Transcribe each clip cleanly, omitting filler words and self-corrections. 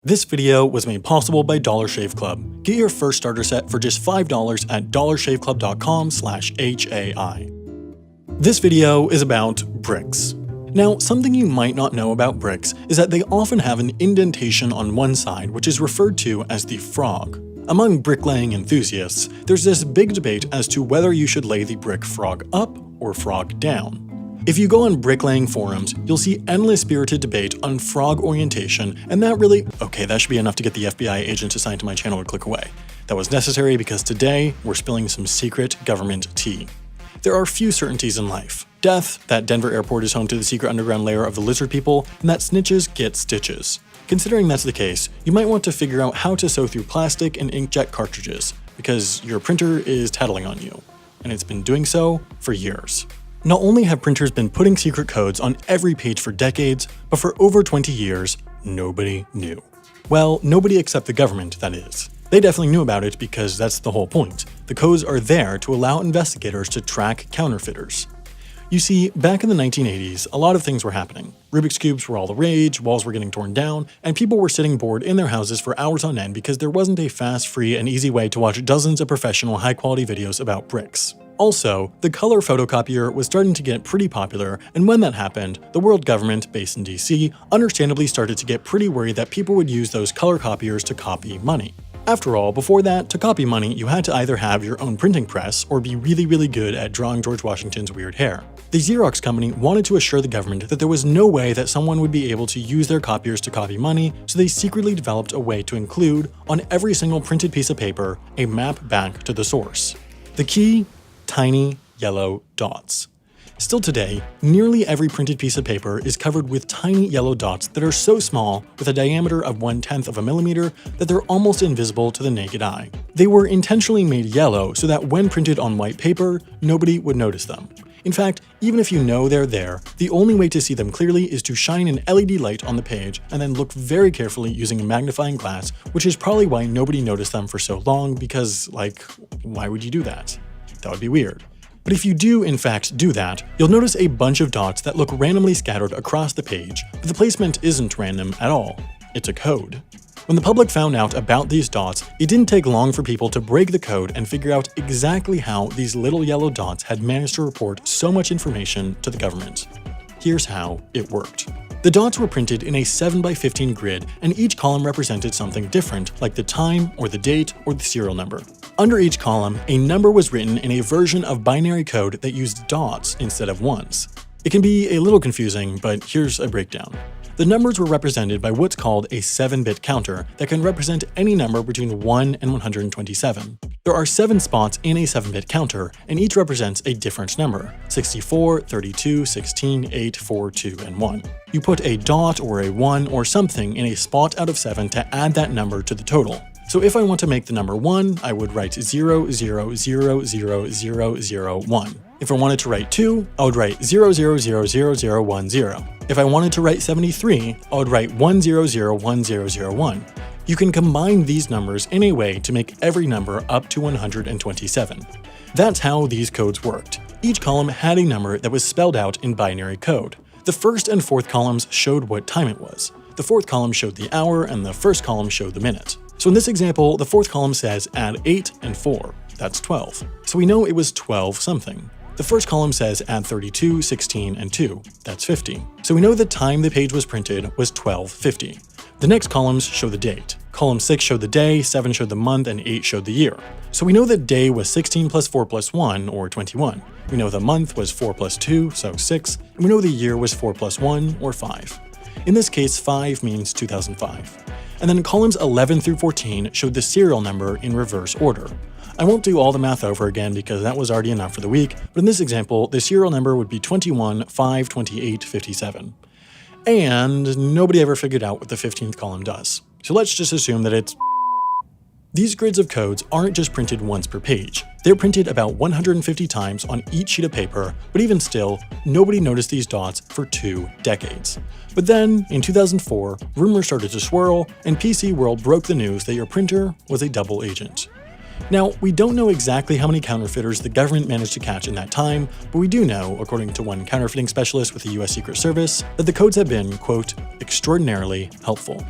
This video was made possible by Dollar Shave Club. Get your first starter set for just $5 at dollarshaveclub.com/HAI. This video is about bricks. Now, something you might not know about bricks is that they often have an indentation on one side, which is referred to as the frog. Among bricklaying enthusiasts, there's this big debate as to whether you should lay the brick frog up or frog down. If you go on bricklaying forums, you'll see endless spirited debate on frog orientation, and that should be enough to get the FBI agent assigned to my channel to click away. That was necessary because today, we're spilling some secret government tea. There are few certainties in life. Death, that Denver airport is home to the secret underground lair of the lizard people, and that snitches get stitches. Considering that's the case, you might want to figure out how to sew through plastic and inkjet cartridges, because your printer is tattling on you. And it's been doing so for years. Not only have printers been putting secret codes on every page for decades, but for over 20 years, nobody knew. Well, nobody except the government, that is. They definitely knew about it because that's the whole point. The codes are there to allow investigators to track counterfeiters. You see, back in the 1980s, a lot of things were happening. Rubik's Cubes were all the rage, walls were getting torn down, and people were sitting bored in their houses for hours on end because there wasn't a fast, free, and easy way to watch dozens of professional, high-quality videos about bricks. Also, the color photocopier was starting to get pretty popular, and when that happened, the world government, based in DC, understandably started to get pretty worried that people would use those color copiers to copy money. After all, before that, to copy money, you had to either have your own printing press or be really good at drawing George Washington's weird hair. The Xerox company wanted to assure the government that there was no way that someone would be able to use their copiers to copy money, so they secretly developed a way to include, on every single printed piece of paper, a map back to the source. The key? Tiny yellow dots. Still today, nearly every printed piece of paper is covered with tiny yellow dots that are so small, with a diameter of 1/10 of a millimeter, that they're almost invisible to the naked eye. They were intentionally made yellow so that when printed on white paper, nobody would notice them. In fact, even if you know they're there, the only way to see them clearly is to shine an LED light on the page and then look very carefully using a magnifying glass, which is probably why nobody noticed them for so long because, why would you do that? That would be weird. But if you do in fact do that, you'll notice a bunch of dots that look randomly scattered across the page, but the placement isn't random at all. It's a code. When the public found out about these dots, it didn't take long for people to break the code and figure out exactly how these little yellow dots had managed to report so much information to the government. Here's how it worked. The dots were printed in a 7x15 grid, and each column represented something different, like the time, or the date, or the serial number. Under each column, a number was written in a version of binary code that used dots instead of ones. It can be a little confusing, but here's a breakdown. The numbers were represented by what's called a 7-bit counter that can represent any number between 1 and 127. There are 7 spots in a 7-bit counter, and each represents a different number: 64, 32, 16, 8, 4, 2, and 1. You put a dot or a 1 or something in a spot out of 7 to add that number to the total. So if I want to make the number 1, I would write 000000001. If I wanted to write 2, I would write 0000010. If I wanted to write 73, I would write 1001001. You can combine these numbers in a way to make every number up to 127. That's how these codes worked. Each column had a number that was spelled out in binary code. The first and fourth columns showed what time it was. The fourth column showed the hour, and the first column showed the minute. So in this example, the fourth column says add 8 and 4. That's 12. So we know it was 12 something. The first column says add 32, 16, and 2. That's 50. So we know the time the page was printed was 12:50. The next columns show the date. Column 6 showed the day, 7 showed the month, and 8 showed the year. So we know that day was 16 plus 4 plus 1, or 21. We know the month was 4 plus 2, so 6. And we know the year was 4 plus 1, or 5. In this case, 5 means 2005. And then columns 11 through 14 showed the serial number in reverse order. I won't do all the math over again because that was already enough for the week, but in this example, the serial number would be 21, 5, 28, 57. And nobody ever figured out what the 15th column does. So let's just assume that it's... These grids of codes aren't just printed once per page. They're printed about 150 times on each sheet of paper, but even still, nobody noticed these dots for 2 decades. But then, in 2004, rumors started to swirl, and PC World broke the news that your printer was a double agent. Now, we don't know exactly how many counterfeiters the government managed to catch in that time, but we do know, according to one counterfeiting specialist with the US Secret Service, that the codes have been, quote, extraordinarily helpful.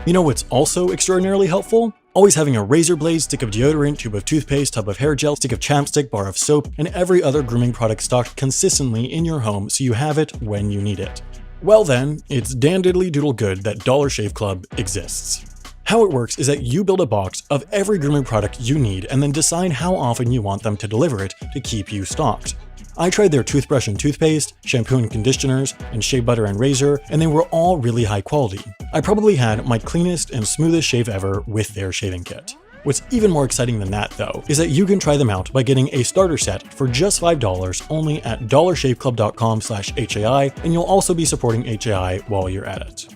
You know what's also extraordinarily helpful? Always having a razor blade, stick of deodorant, tube of toothpaste, tub of hair gel, stick of chapstick, bar of soap, and every other grooming product stocked consistently in your home so you have it when you need it. Well then, it's dandidly doodle good that Dollar Shave Club exists. How it works is that you build a box of every grooming product you need and then decide how often you want them to deliver it to keep you stocked. I tried their toothbrush and toothpaste, shampoo and conditioners, and shea butter and razor, and they were all really high quality. I probably had my cleanest and smoothest shave ever with their shaving kit. What's even more exciting than that, though, is that you can try them out by getting a starter set for just $5 only at dollarshaveclub.com/HAI, and you'll also be supporting HAI while you're at it.